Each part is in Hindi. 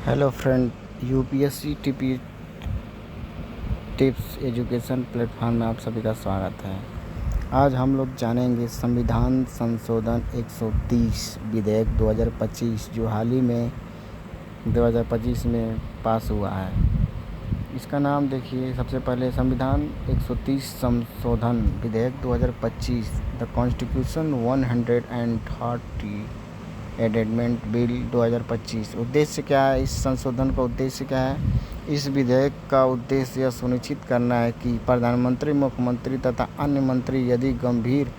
Hello friend, UPSC TP tips education platform में आप सभी का स्वागत है। आज हम लोग जानेंगे संविधान संशोधन 130 विधेयक 2025 जो हाल ही में 2025 में पास हुआ है। इसका नाम देखिए, सबसे पहले संविधान 130 संशोधन विधेयक 2025 द कॉन्स्टिट्यूशन 130 एमेंडमेंट बिल 2025। उद्देश्य क्या है? इस संशोधन का उद्देश्य क्या है? इस विधेयक का उद्देश्य यह सुनिश्चित करना है कि प्रधानमंत्री, मुख्यमंत्री तथा अन्य मंत्री यदि गंभीर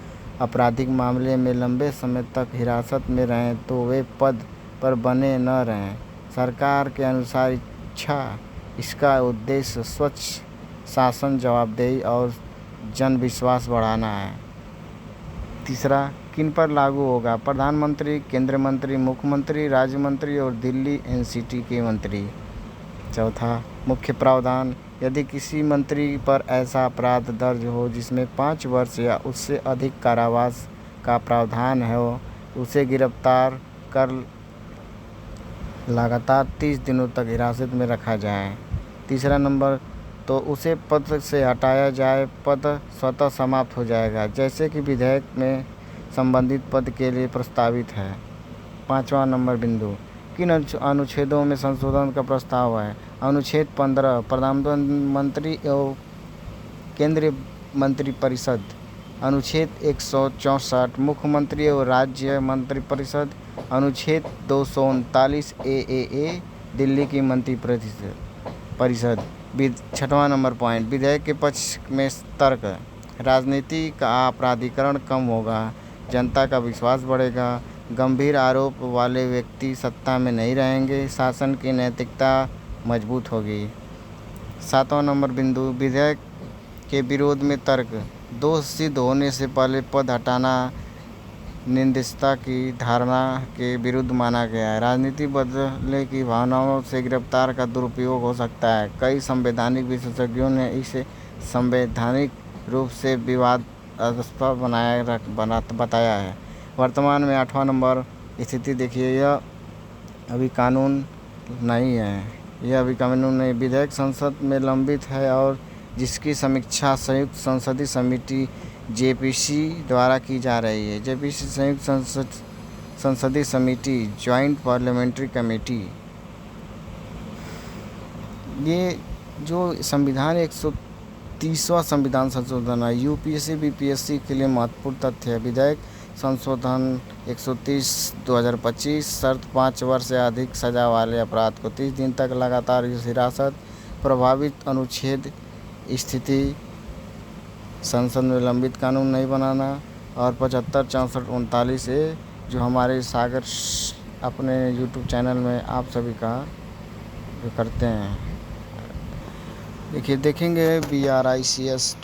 आपराधिक मामले में लंबे समय तक हिरासत में रहें तो वे पद पर बने न रहें। सरकार के अनुसार इसका उद्देश्य स्वच्छ शासन, जवाबदेही और जनविश्वास बढ़ाना है। तीसरा, किन पर लागू होगा? प्रधानमंत्री, केंद्रीय मंत्री, मुख्यमंत्री, राज्य मंत्री और दिल्ली एनसीटी के मंत्री। चौथा, मुख्य प्रावधान, यदि किसी मंत्री पर ऐसा अपराध दर्ज हो जिसमें 5 वर्ष या उससे अधिक कारावास का प्रावधान हो, उसे गिरफ्तार कर लगातार 30 दिनों तक हिरासत में रखा जाए। तीसरा नंबर, तो उसे पद से हटाया जाए, पद स्वतः समाप्त हो जाएगा, जैसे कि विधेयक में संबंधित पद के लिए प्रस्तावित है। 5वां नंबर बिंदु, किन अनुच्छेदों में संशोधन का प्रस्ताव है? अनुच्छेद 15 प्रधानमंत्री एवं केंद्रीय मंत्रिपरिषद, अनुच्छेद 164 मुख्यमंत्री एवं राज्य मंत्रिपरिषद, अनुच्छेद 239 ए दिल्ली की मंत्रिपरिषद। 6वां नंबर पॉइंट, विधेयक के पक्ष में तर्क, राजनीति का अपराधीकरण कम होगा, जनता का विश्वास बढ़ेगा, गंभीर आरोप वाले व्यक्ति सत्ता में नहीं रहेंगे, शासन की नैतिकता मजबूत होगी। 7वां नंबर बिंदु, विधेयक के विरोध में तर्क, दोष सिद्ध होने से पहले पद हटाना निंदनीयता की धारणा के विरुद्ध माना गया है। राजनीति बदले की भावनाओं से गिरफ्तार का दुरुपयोग हो सकता है। कई संवैधानिक विशेषज्ञों ने इसे संवैधानिक रूप से विवादास्पद बताया है। वर्तमान में 8वां नंबर स्थिति देखिए, यह अभी कानून नहीं। विधेयक संसद में लंबित है और जिसकी समीक्षा संयुक्त संसदीय समिति जेपीसी द्वारा की जा रही है। जेपीसी संयुक्त संसदीय समिति, जॉइंट पार्लियामेंट्री कमेटी। ये जो संविधान 130वां संविधान संशोधन है, यूपीएससी बीपीएससी के लिए महत्वपूर्ण तथ्य है। विधेयक संशोधन 130 2025 शर्त 5 वर्ष या अधिक सजा वाले अपराध को 30 दिन तक लगातार हिरासत, प्रभावित अनुच्छेद स्थिति, संसद में लंबित कानून नहीं बनाना, और 75 64 39 ए जो हमारे सागर अपने यूट्यूब चैनल में आप सभी का जो करते हैं। देखिए, देखेंगे BRICS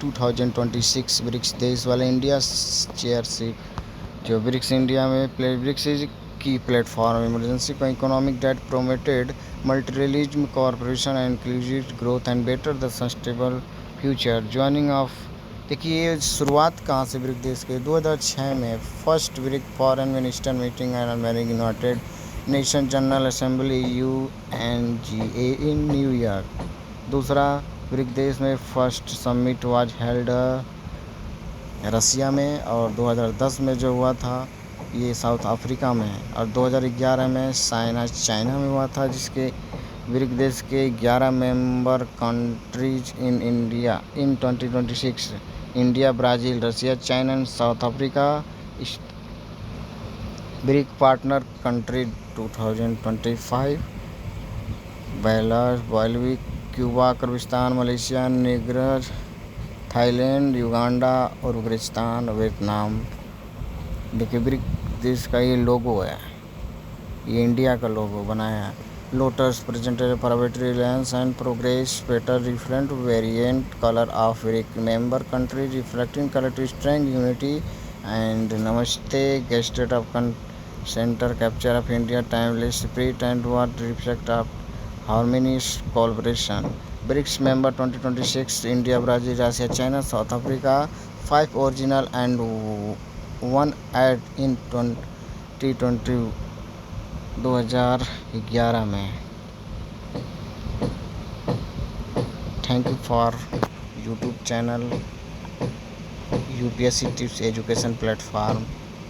2026 ब्रिक्स देश वाले इंडिया चेयरशिप, जो ब्रिक्स इंडिया में ब्रिक्स की प्लेटफॉर्म इमरजेंसी को economic debt promoted multilateralism corporation and inclusive growth and better the sustainable future joining of. देखिए, शुरुआत कहाँ से ब्रिक्स देश के? 2006 में first BRIC foreign minister meeting and United Nation General Assembly UNGA in New York. दूसरा ब्रिक देश में first summit was held Russia में, और 2010 में जो हुआ था ये साउथ अफ्रीका में, और 2011 में चाइना में हुआ था, जिसके ब्रिक देश के 11 member countries in India in 2026 India, Brazil, Russia, China and South Africa. BRIC partner country 2025 Belarus, Bolivia, Cuba, Kyrgyzstan, Malaysia, Niger, Thailand, Uganda और उज्बेकिस्तान, वियतनाम। देखिए, ब्रिक देश का ये लोगो है, ये इंडिया का लोगो बनाया है। Lotus presented private reliance and progress petal different variant colour of BRIC member country reflecting collective strength unity and namaste गेस्टेड of centre capture of India timeless spirit and word reflect of harmonious collaboration. BRICS member 2026 India, Brazil, Russia, China, South Africa. 5 original and 1 add in 2020 2011 में। Thank you for YouTube channel UPSC tips education platform.